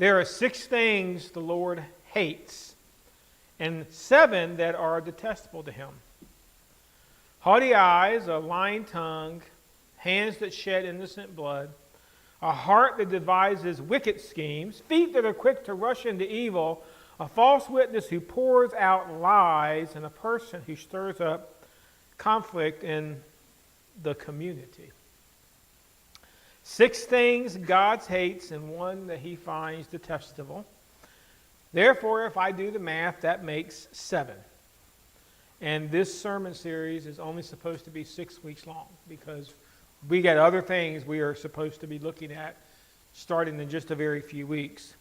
There are 6 things the Lord hates, and 7 that are detestable to him. Haughty eyes, a lying tongue, hands that shed innocent blood, a heart that devises wicked schemes, feet that are quick to rush into evil, a false witness who pours out lies, and a person who stirs up conflict in the community. 6 things God hates and 1 that he finds detestable. Therefore, if I do the math, that makes 7. And this sermon series is only supposed to be 6 weeks long because we got other things we are supposed to be looking at starting in just a very few weeks.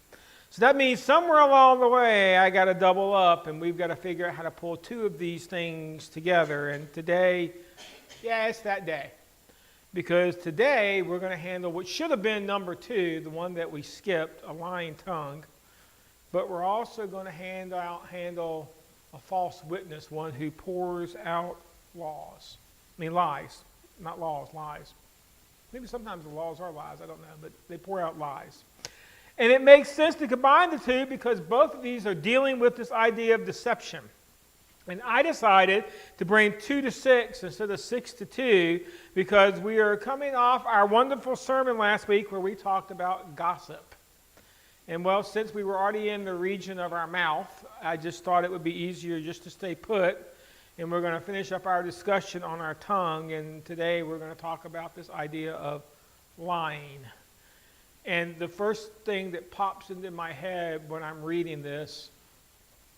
So that means somewhere along the way I got to double up and we've got to figure out how to pull 2 of these things together. And today, it's that day. Because today we're going to handle what should have been number 2, the one that we skipped, a lying tongue. But we're also going to handle a false witness, one who pours out lies. Not laws, lies. Maybe sometimes the laws are lies, I don't know, but they pour out lies. And it makes sense to combine the 2 because both of these are dealing with this idea of deception. And I decided to bring 2 to 6 instead of 6 to 2 because we are coming off our wonderful sermon last week where we talked about gossip. And well, since we were already in the region of our mouth, I just thought it would be easier just to stay put. And we're going to finish up our discussion on our tongue. And today we're going to talk about this idea of lying. And the first thing that pops into my head when I'm reading this,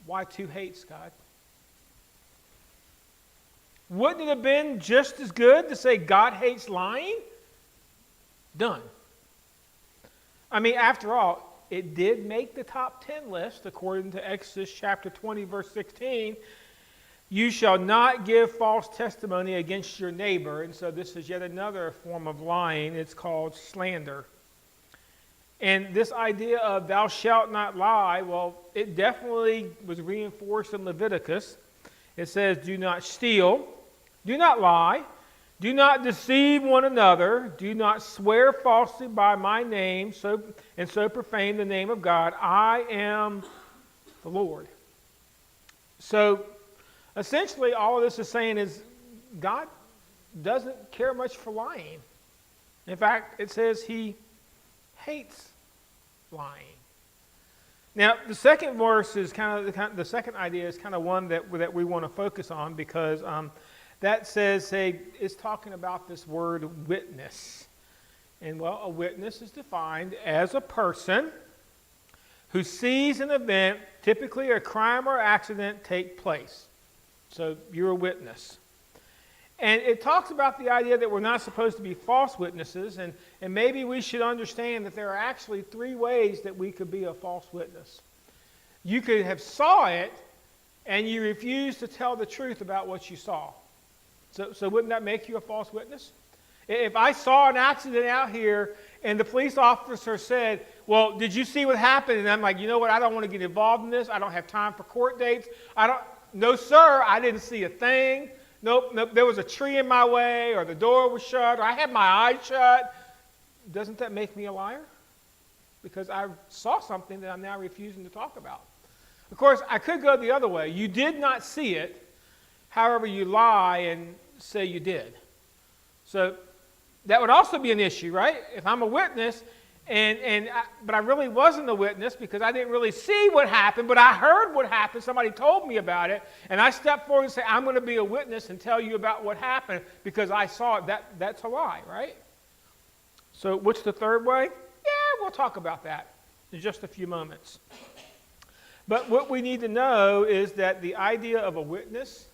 why 2 hates, God? Wouldn't it have been just as good to say God hates lying? Done. I mean, after all, it did make the top 10 list according to Exodus chapter 20, verse 16. You shall not give false testimony against your neighbor. And so this is yet another form of lying. It's called slander. And this idea of thou shalt not lie, well, it definitely was reinforced in Leviticus. It says, do not steal, do not lie, do not deceive one another, do not swear falsely by my name, so profane the name of God. I am the Lord. So essentially all of this is saying is God doesn't care much for lying. In fact, it says he hates lying. Now, the second verse is the second idea is kind of one that we want to focus on because that says, it's talking about this word witness. And well, a witness is defined as a person who sees an event, typically a crime or accident, take place. So you're a witness. And it talks about the idea that we're not supposed to be false witnesses, and maybe we should understand that there are actually 3 ways that we could be a false witness. You could have saw it, and you refuse to tell the truth about what you saw. So wouldn't that make you a false witness? If I saw an accident out here, and the police officer said, well, did you see what happened? And I'm like, you know what, I don't want to get involved in this. I don't have time for court dates. No, sir, I didn't see a thing. Nope, there was a tree in my way, or the door was shut, or I had my eyes shut. Doesn't that make me a liar? Because I saw something that I'm now refusing to talk about. Of course, I could go the other way. You did not see it, however you lie and say you did. So that would also be an issue, right? If I'm a witness, but I really wasn't a witness because I didn't really see what happened, but I heard what happened. Somebody told me about it, and I stepped forward and said, I'm going to be a witness and tell you about what happened because I saw it. That's a lie, right? So what's the third way? Yeah, we'll talk about that in just a few moments. But what we need to know is that the idea of a witness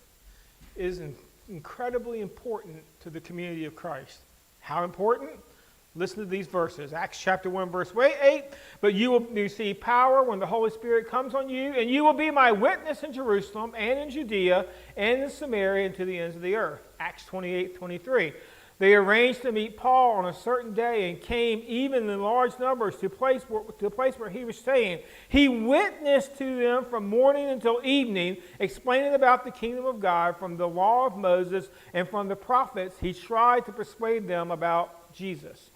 is incredibly important to the community of Christ. How important? Listen to these verses. Acts chapter 1, verse 8. But you will receive power when the Holy Spirit comes on you, and you will be my witness in Jerusalem and in Judea and in Samaria and to the ends of the earth. Acts 28:23. They arranged to meet Paul on a certain day and came even in large numbers to the place where he was staying. He witnessed to them from morning until evening, explaining about the kingdom of God from the law of Moses and from the prophets. He tried to persuade them about Jesus.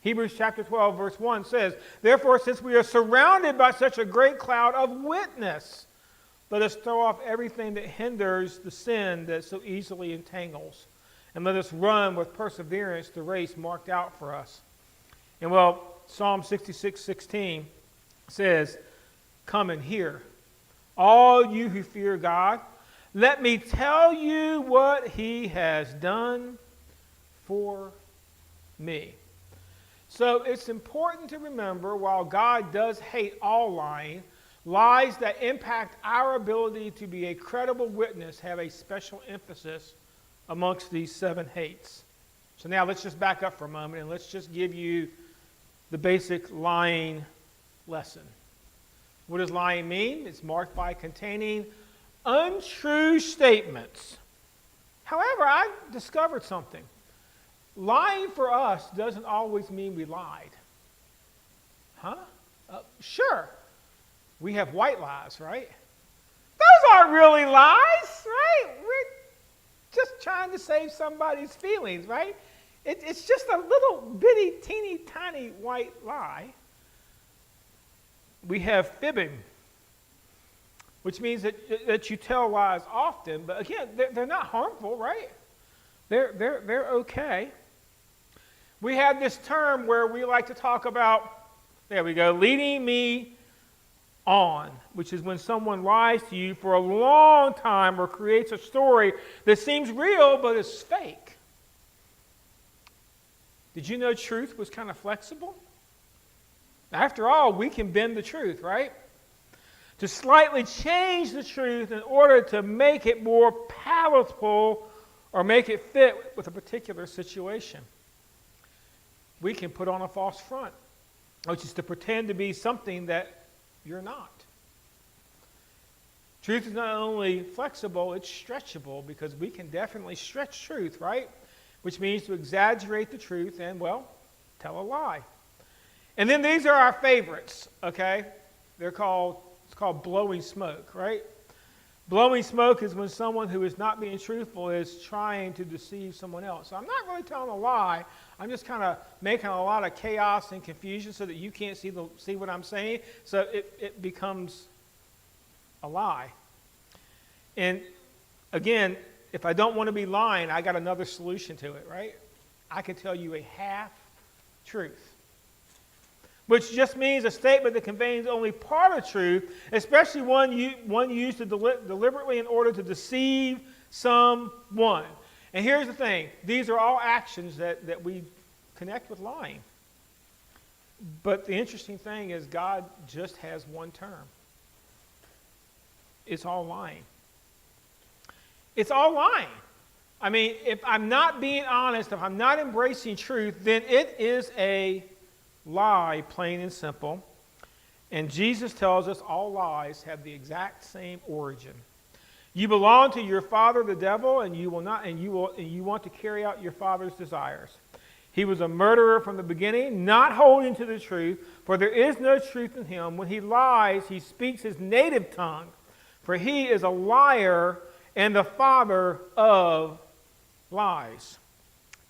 Hebrews chapter 12, verse 1 says, "Therefore, since we are surrounded by such a great cloud of witness, let us throw off everything that hinders the sin that so easily entangles, and let us run with perseverance the race marked out for us." And well, Psalm 66:16 says, "Come and hear, all you who fear God. Let me tell you what he has done for me." So it's important to remember, while God does hate all lying, lies that impact our ability to be a credible witness have a special emphasis amongst these 7 hates. So now let's just back up for a moment and let's just give you the basic lying lesson. What does lying mean? It's marked by containing untrue statements. However, I've discovered something. Lying for us doesn't always mean we lied. Huh? Sure. We have white lies, right? Those aren't really lies, right? We're just trying to save somebody's feelings, right? It's just a little bitty, teeny, tiny white lie. We have fibbing, which means that you tell lies often, but again, they're not harmful, right? They're okay. We have this term where we like to talk about, there we go, leading me on, which is when someone lies to you for a long time or creates a story that seems real but is fake. Did you know truth was kind of flexible? After all, we can bend the truth, right? To slightly change the truth in order to make it more palatable or make it fit with a particular situation. We can put on a false front, which is to pretend to be something that you're not. Truth is not only flexible, it's stretchable, because we can definitely stretch truth, right? Which means to exaggerate the truth and, well, tell a lie. And then these are our favorites, okay? It's called blowing smoke, right? Blowing smoke is when someone who is not being truthful is trying to deceive someone else. So I'm not really telling a lie. I'm just kind of making a lot of chaos and confusion so that you can't see what I'm saying. So it becomes a lie. And again, if I don't want to be lying, I got another solution to it, right? I can tell you a half-truth, which just means a statement that conveys only part of truth, especially one used deliberately in order to deceive someone. And here's the thing. These are all actions that we connect with lying. But the interesting thing is God just has one term. It's all lying. It's all lying. I mean, if I'm not being honest, if I'm not embracing truth, then it is a lie, plain and simple. And Jesus tells us all lies have the exact same origin. You belong to your father, the devil, and you want to carry out your father's desires. He was a murderer from the beginning, not holding to the truth, for there is no truth in him. When he lies, he speaks his native tongue, for he is a liar and the father of lies.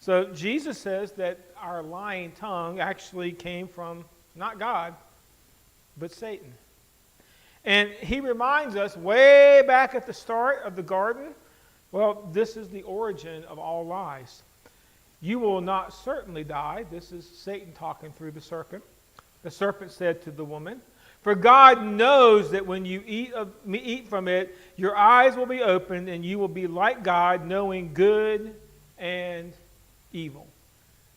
So Jesus says that our lying tongue actually came from not God, but Satan. And he reminds us way back at the start of the garden, well, this is the origin of all lies. You will not certainly die. This is Satan talking through the serpent. The serpent said to the woman, "For God knows that when you eat from it, your eyes will be opened and you will be like God, knowing good and evil."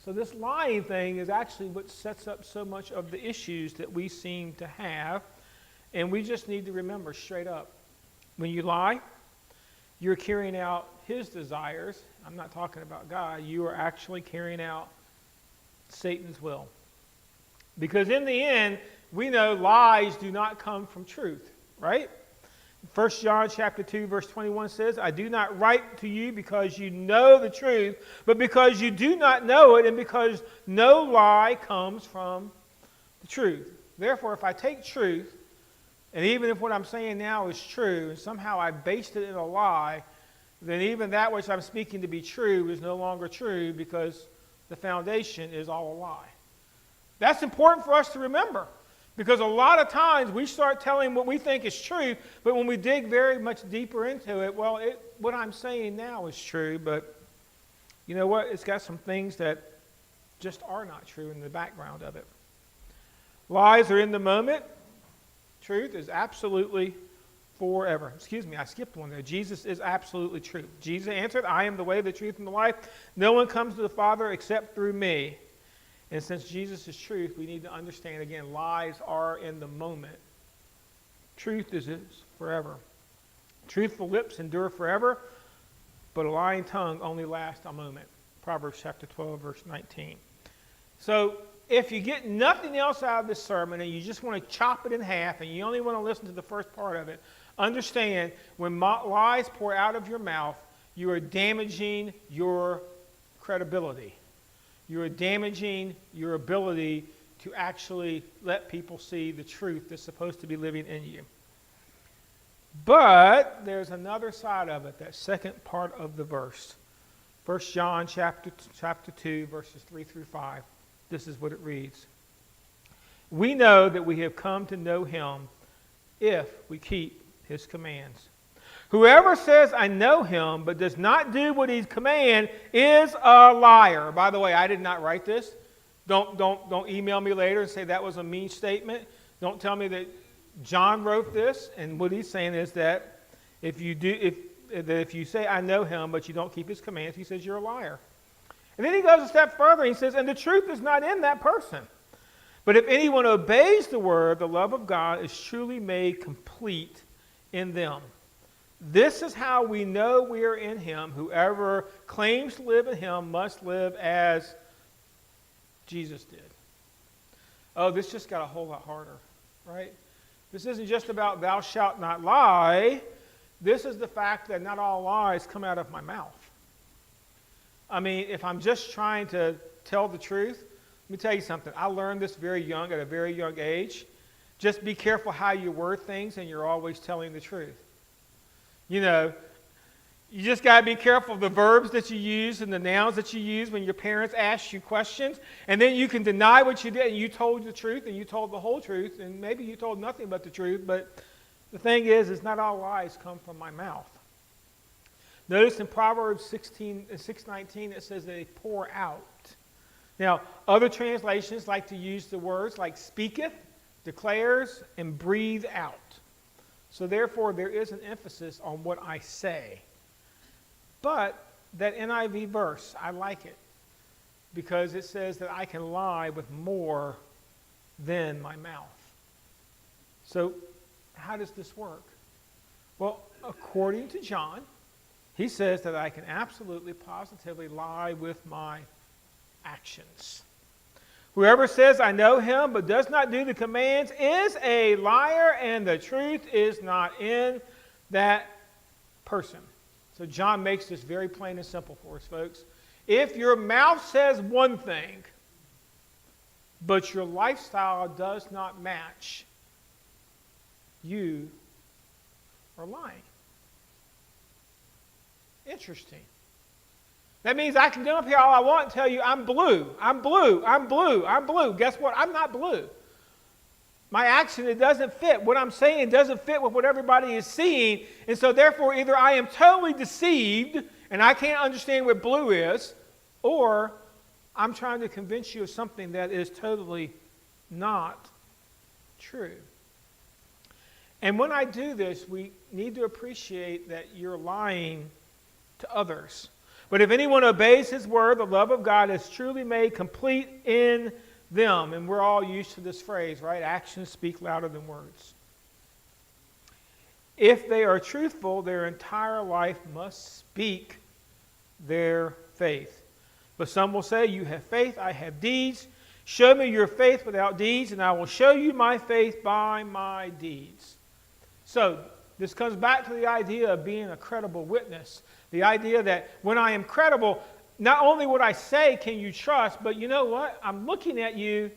So this lying thing is actually what sets up so much of the issues that we seem to have. And we just need to remember straight up, when you lie, you're carrying out his desires. I'm not talking about God. You are actually carrying out Satan's will. Because in the end, we know lies do not come from truth, right? 1 John chapter 2, verse 21 says, "I do not write to you because you know the truth, but because you do not know it, and because no lie comes from the truth." Therefore, if I take truth, and even if what I'm saying now is true, and somehow I based it in a lie, then even that which I'm speaking to be true is no longer true, because the foundation is all a lie. That's important for us to remember. Because a lot of times we start telling what we think is true, but when we dig very much deeper into it, well, what I'm saying now is true, but you know what? It's got some things that just are not true in the background of it. Lies are in the moment. Truth is absolutely forever. Excuse me, I skipped one there. Jesus is absolutely true. Jesus answered, I am the way, the truth, and the life. No one comes to the Father except through me. And since Jesus is truth, we need to understand, again, lies are in the moment. Truth is forever. Truthful lips endure forever, but a lying tongue only lasts a moment. Proverbs chapter 12, verse 19. So if you get nothing else out of this sermon and you just want to chop it in half and you only want to listen to the first part of it, understand when lies pour out of your mouth, you are damaging your credibility. You are damaging your ability to actually let people see the truth that's supposed to be living in you. But there's another side of it, that second part of the verse. 1 John chapter 2, verses 3 through 5. This is what it reads. We know that we have come to know him if we keep his commands. Whoever says, I know him, but does not do what he commands is a liar. By the way, I did not write this. Don't email me later and say that was a mean statement. Don't tell me that John wrote this. And what he's saying is that if you say, I know him, but you don't keep his commands, he says you're a liar. And then he goes a step further. He says, and the truth is not in that person. But if anyone obeys the word, the love of God is truly made complete in them. This is how we know we are in him. Whoever claims to live in him must live as Jesus did. Oh, this just got a whole lot harder, right? This isn't just about thou shalt not lie. This is the fact that not all lies come out of my mouth. I mean, if I'm just trying to tell the truth, let me tell you something. I learned this very young, at a very young age. Just be careful how you word things and you're always telling the truth. You know, you just got to be careful of the verbs that you use and the nouns that you use when your parents ask you questions. And then you can deny what you did and you told the truth and you told the whole truth. And maybe you told nothing but the truth. But the thing is not all lies come from my mouth. Notice in Proverbs 6:19 it says they pour out. Now, other translations like to use the words like speaketh, declares, and breathe out. So therefore, there is an emphasis on what I say. But that NIV verse, I like it because it says that I can lie with more than my mouth. So how does this work? Well, according to John, he says that I can absolutely, positively lie with my actions. Whoever says, I know him, but does not do the commands is a liar, and the truth is not in that person. So John makes this very plain and simple for us, folks. If your mouth says one thing, but your lifestyle does not match, you are lying. Interesting. That means I can come up here all I want and tell you I'm blue, I'm blue, I'm blue, I'm blue. Guess what? I'm not blue. My action, it doesn't fit. What I'm saying doesn't fit with what everybody is seeing. And so therefore, either I am totally deceived and I can't understand what blue is, or I'm trying to convince you of something that is totally not true. And when I do this, we need to appreciate that you're lying to others. But if anyone obeys his word, the love of God is truly made complete in them. And we're all used to this phrase, right? Actions speak louder than words. If they are truthful, their entire life must speak their faith. But some will say, you have faith, I have deeds. Show me your faith without deeds, and I will show you my faith by my deeds. So this comes back to the idea of being a credible witness. The idea that when I am credible, not only what I say can you trust, but you know what? I'm looking at you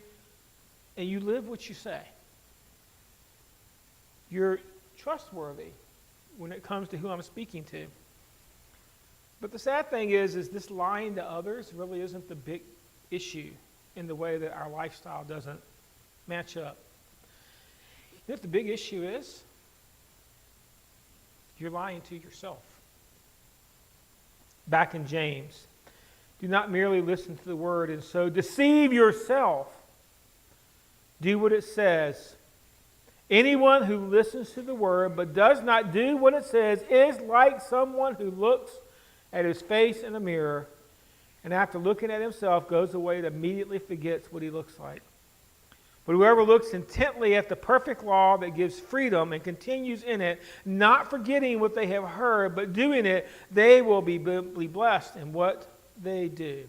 and you live what you say. You're trustworthy when it comes to who I'm speaking to. But the sad thing is this lying to others really isn't the big issue in the way that our lifestyle doesn't match up. You know what the big issue is? You're lying to yourself. Back in James, do not merely listen to the word and so deceive yourself. Do what it says. Anyone who listens to the word but does not do what it says is like someone who looks at his face in a mirror and after looking at himself goes away and immediately forgets what he looks like. But whoever looks intently at the perfect law that gives freedom and continues in it, not forgetting what they have heard, but doing it, they will be blessed in what they do.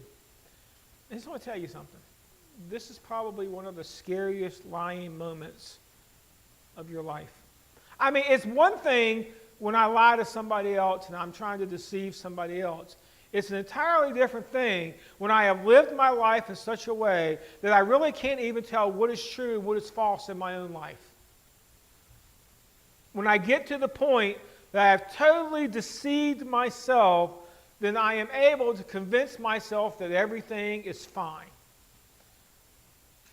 I just want to tell you something. This is probably one of the scariest lying moments of your life. I mean, it's one thing when I lie to somebody else and I'm trying to deceive somebody else. It's an entirely different thing when I have lived my life in such a way that I really can't even tell what is true and what is false in my own life. When I get to the point that I have totally deceived myself, then I am able to convince myself that everything is fine.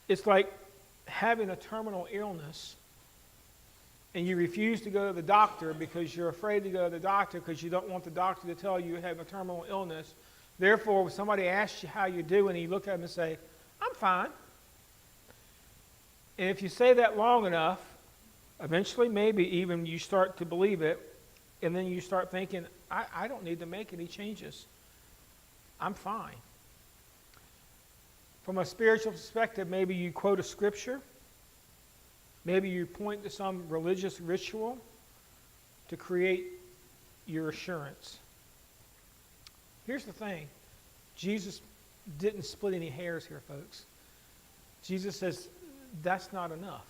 It's like having a terminal illness and you refuse to go to the doctor because you're afraid to go to the doctor because you don't want the doctor to tell you you have a terminal illness. Therefore, when somebody asks you how you're doing, you look at them and say, I'm fine. And if you say that long enough, eventually maybe even you start to believe it, and then you start thinking, I don't need to make any changes. I'm fine. From a spiritual perspective, maybe you quote a scripture. Maybe you point to some religious ritual to create your assurance. Here's the thing. Jesus didn't split any hairs here, folks. Jesus says that's not enough.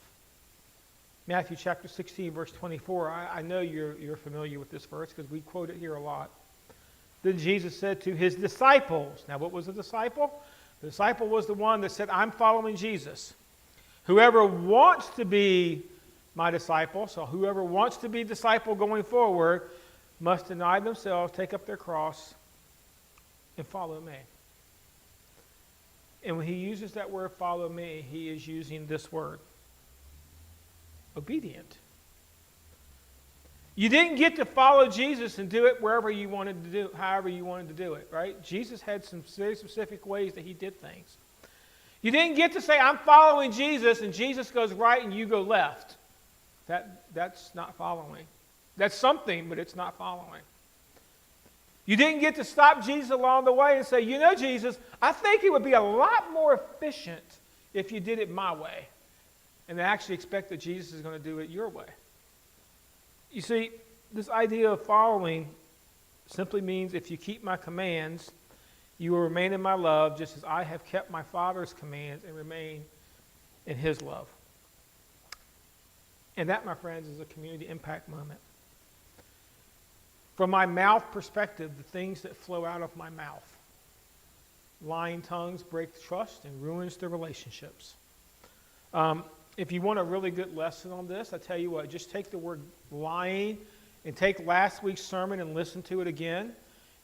Matthew chapter 16, verse 24. I know you're familiar with this verse because we quote it here a lot. Then Jesus said to his disciples. Now, what was a disciple? The disciple was the one that said, I'm following Jesus. Whoever wants to be my disciple, so whoever wants to be disciple going forward, must deny themselves, take up their cross, and follow me. And when he uses that word, follow me, he is using this word, obedient. You didn't get to follow Jesus and do it wherever you wanted to do, however you wanted to do it, right? Jesus had some very specific ways that he did things. You didn't get to say, I'm following Jesus, and Jesus goes right and you go left. That's not following. That's something, but it's not following. You didn't get to stop Jesus along the way and say, you know, Jesus, I think it would be a lot more efficient if you did it my way. And actually expect that Jesus is going to do it your way. You see, this idea of following simply means if you keep my commands, you will remain in my love just as I have kept my Father's commands and remain in his love. And that, my friends, is a community impact moment. From my mouth perspective, the things that flow out of my mouth. Lying tongues break trust and ruins the relationships. If you want a really good lesson on this, I tell you what, just take the word lying and take last week's sermon and listen to it again.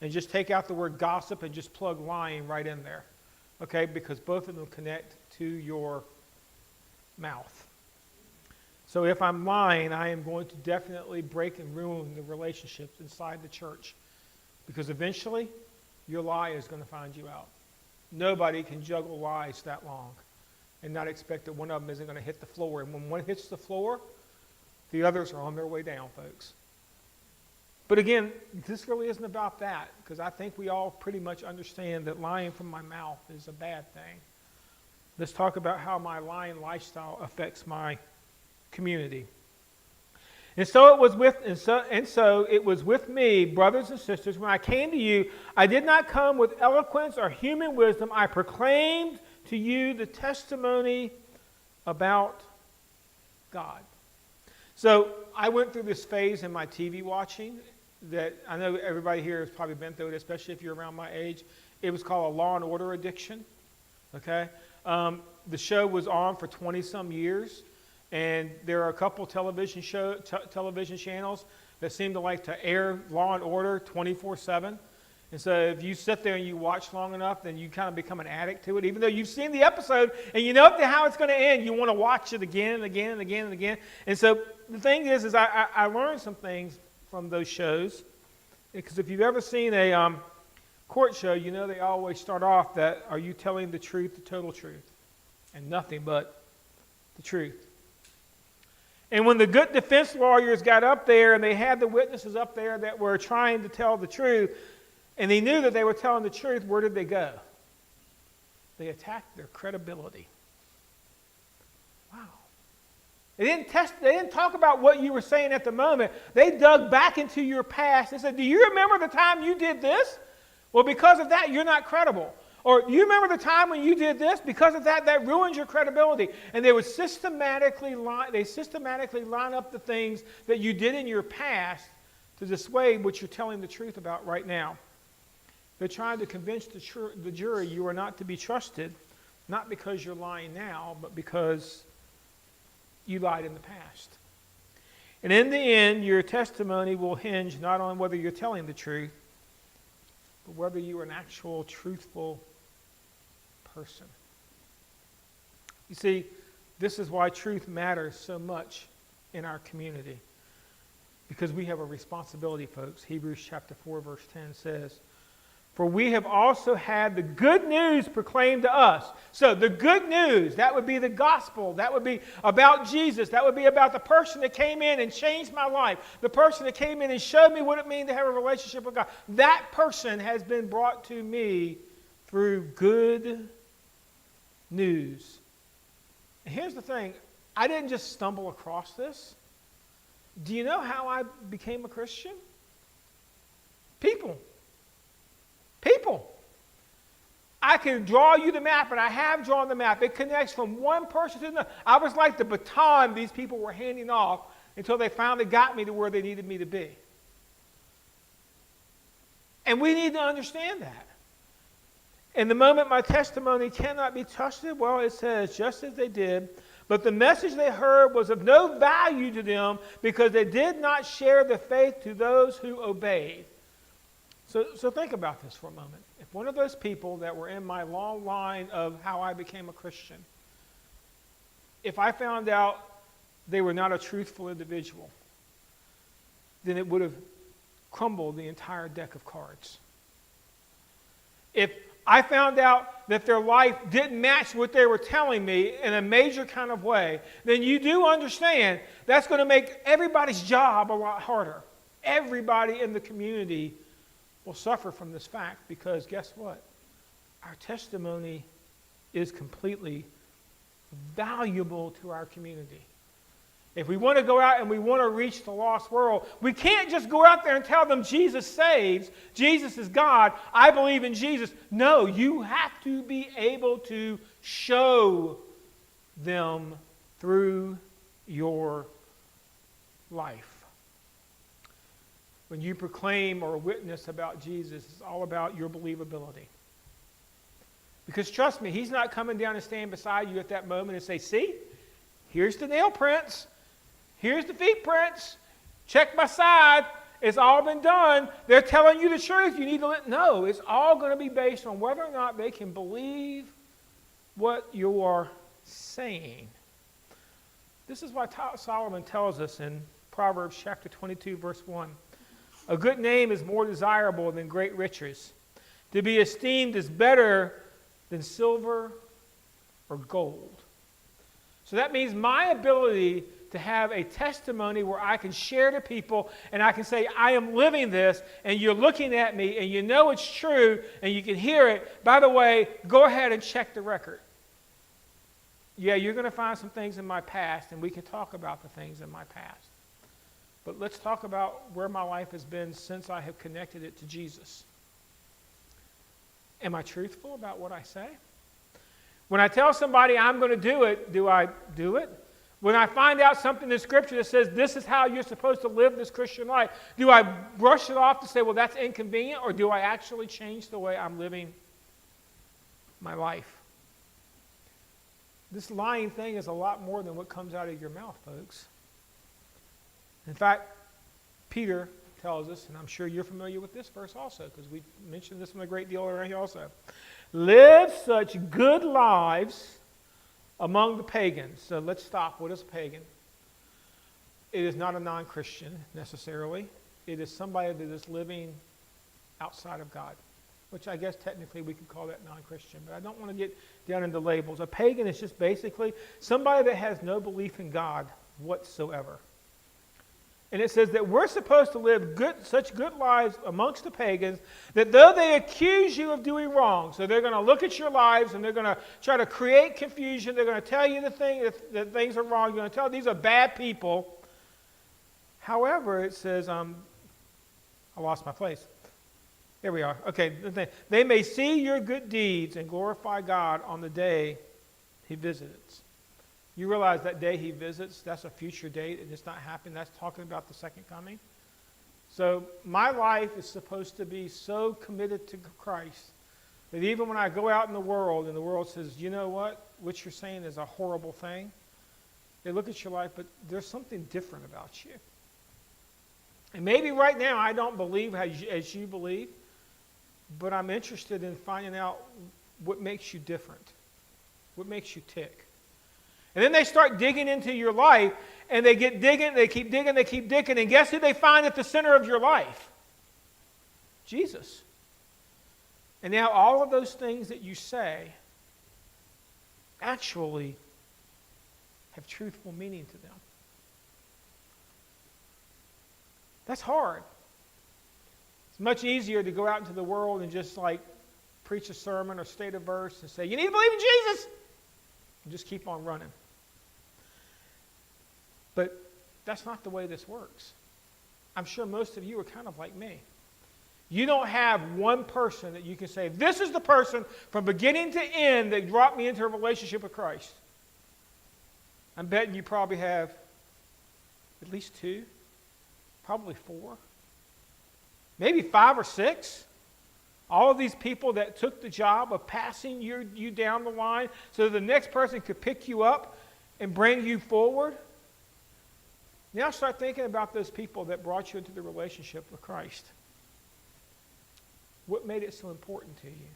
And just take out the word gossip and just plug lying right in there. Okay? Because both of them connect to your mouth. So if I'm lying, I am going to definitely break and ruin the relationships inside the church. Because eventually, your lie is going to find you out. Nobody can juggle lies that long and not expect that one of them isn't going to hit the floor. And when one hits the floor, the others are on their way down, folks. But again, this really isn't about that, because I think we all pretty much understand that lying from my mouth is a bad thing. Let's talk about how my lying lifestyle affects my community. And so it was with me, brothers and sisters, when I came to you, I did not come with eloquence or human wisdom. I proclaimed to you the testimony about God. So I went through this phase in my TV watching that I know everybody here has probably been through it, especially if you're around my age. It was called a Law and Order addiction. Okay, the show was on for 20-some years, and there are a couple television channels that seem to like to air Law and Order 24/7. And so if you sit there and you watch long enough, then you kind of become an addict to it. Even though you've seen the episode and you know how it's going to end, you want to watch it again and again and again and again. And so the thing is I learned some things from those shows. Because if you've ever seen a court show, you know they always start off that, are you telling the truth, the total truth? And nothing but the truth. And when the good defense lawyers got up there and they had the witnesses up there that were trying to tell the truth, and they knew that they were telling the truth, where did they go? They attacked their credibility. Wow. They didn't talk about what you were saying at the moment. They dug back into your past. They said, do you remember the time you did this? Well, because of that, you're not credible. Or you remember the time when you did this? Because of that, that ruins your credibility. And they would systematically line up the things that you did in your past to dissuade what you're telling the truth about right now. They're trying to convince the jury you are not to be trusted, not because you're lying now, but because you lied in the past. And in the end, your testimony will hinge not on whether you're telling the truth, but whether you are an actual truthful person. You see, this is why truth matters so much in our community. Because we have a responsibility, folks. Hebrews chapter 4, verse 10 says, for we have also had the good news proclaimed to us. So the good news, that would be the gospel. That would be about Jesus. That would be about the person that came in and changed my life. The person that came in and showed me what it means to have a relationship with God. That person has been brought to me through good news. And here's the thing. I didn't just stumble across this. Do you know how I became a Christian? People. I can draw you the map, and I have drawn the map. It connects from one person to another. I was like the baton these people were handing off until they finally got me to where they needed me to be. And we need to understand that. And the moment my testimony cannot be trusted, well, it says, just as they did, but the message they heard was of no value to them because they did not share the faith to those who obeyed. So think about this for a moment. If one of those people that were in my long line of how I became a Christian, if I found out they were not a truthful individual, then it would have crumbled the entire deck of cards. If I found out that their life didn't match what they were telling me in a major kind of way, then you do understand that's going to make everybody's job a lot harder. Everybody in the community will suffer from this fact because guess what? Our testimony is completely valuable to our community. If we want to go out and we want to reach the lost world, we can't just go out there and tell them Jesus saves, Jesus is God, I believe in Jesus. No, you have to be able to show them through your life. When you proclaim or witness about Jesus, it's all about your believability. Because trust me, he's not coming down and standing beside you at that moment and say, see, here's the nail prints, here's the feet prints, check my side, it's all been done. They're telling you the truth. You need to no, it's all going to be based on whether or not they can believe what you are saying. This is why Solomon tells us in Proverbs chapter 22, verse 1. A good name is more desirable than great riches. To be esteemed is better than silver or gold. So that means my ability to have a testimony where I can share to people and I can say, I am living this, and you're looking at me, and you know it's true, and you can hear it. By the way, go ahead and check the record. Yeah, you're going to find some things in my past, and we can talk about the things in my past. But let's talk about where my life has been since I have connected it to Jesus. Am I truthful about what I say? When I tell somebody I'm going to do it, do I do it? When I find out something in Scripture that says this is how you're supposed to live this Christian life, do I brush it off to say, well, that's inconvenient, or do I actually change the way I'm living my life? This lying thing is a lot more than what comes out of your mouth, folks. In fact, Peter tells us, and I'm sure you're familiar with this verse also, because we mentioned this one a great deal around here also. Live such good lives among the pagans. So let's stop. What is a pagan? It is not a non-Christian necessarily. It is somebody that is living outside of God, which I guess technically we could call that non-Christian, but I don't want to get down into labels. A pagan is just basically somebody that has no belief in God whatsoever. And it says that we're supposed to live such good lives amongst the pagans that though they accuse you of doing wrong, so they're going to look at your lives and they're going to try to create confusion. They're going to tell you that things are wrong. You're going to tell these are bad people. However, it says, I lost my place. Here we are. Okay. They may see your good deeds and glorify God on the day he visits. You realize that day he visits, that's a future date, and it's not happening. That's talking about the second coming. So my life is supposed to be so committed to Christ that even when I go out in the world and the world says, you know what you're saying is a horrible thing, they look at your life, but there's something different about you. And maybe right now I don't believe as you believe, but I'm interested in finding out what makes you different, what makes you tick. And then they start digging into your life, and they keep digging, and guess who they find at the center of your life? Jesus. And now all of those things that you say actually have truthful meaning to them. That's hard. It's much easier to go out into the world and just like preach a sermon or state a verse and say, you need to believe in Jesus, and just keep on running. But that's not the way this works. I'm sure most of you are kind of like me. You don't have one person that you can say, this is the person from beginning to end that brought me into a relationship with Christ. I'm betting you probably have at least 2, probably 4, maybe 5 or 6. All of these people that took the job of passing you down the line so the next person could pick you up and bring you forward. Now start thinking about those people that brought you into the relationship with Christ. What made it so important to you?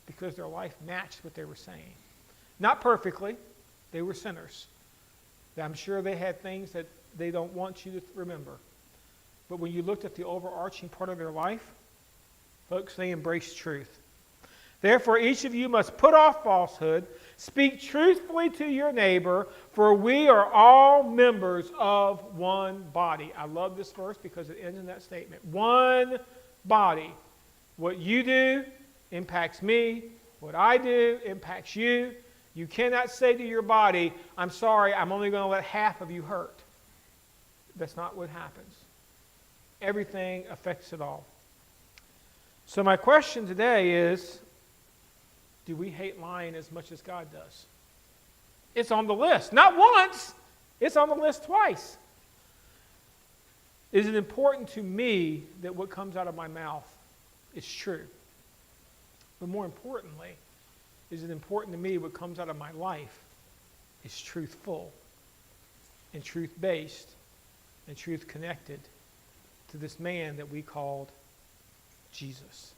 Because their life matched what they were saying. Not perfectly. They were sinners. I'm sure they had things that they don't want you to remember. But when you looked at the overarching part of their life, folks, they embraced truth. Therefore, each of you must put off falsehood, speak truthfully to your neighbor, for we are all members of one body. I love this verse because it ends in that statement. One body. What you do impacts me. What I do impacts you. You cannot say to your body, I'm sorry, I'm only going to let half of you hurt. That's not what happens. Everything affects it all. So my question today is, do we hate lying as much as God does? It's on the list. Not once. It's on the list twice. Is it important to me that what comes out of my mouth is true? But more importantly, is it important to me what comes out of my life is truthful and truth-based and truth-connected to this man that we called Jesus?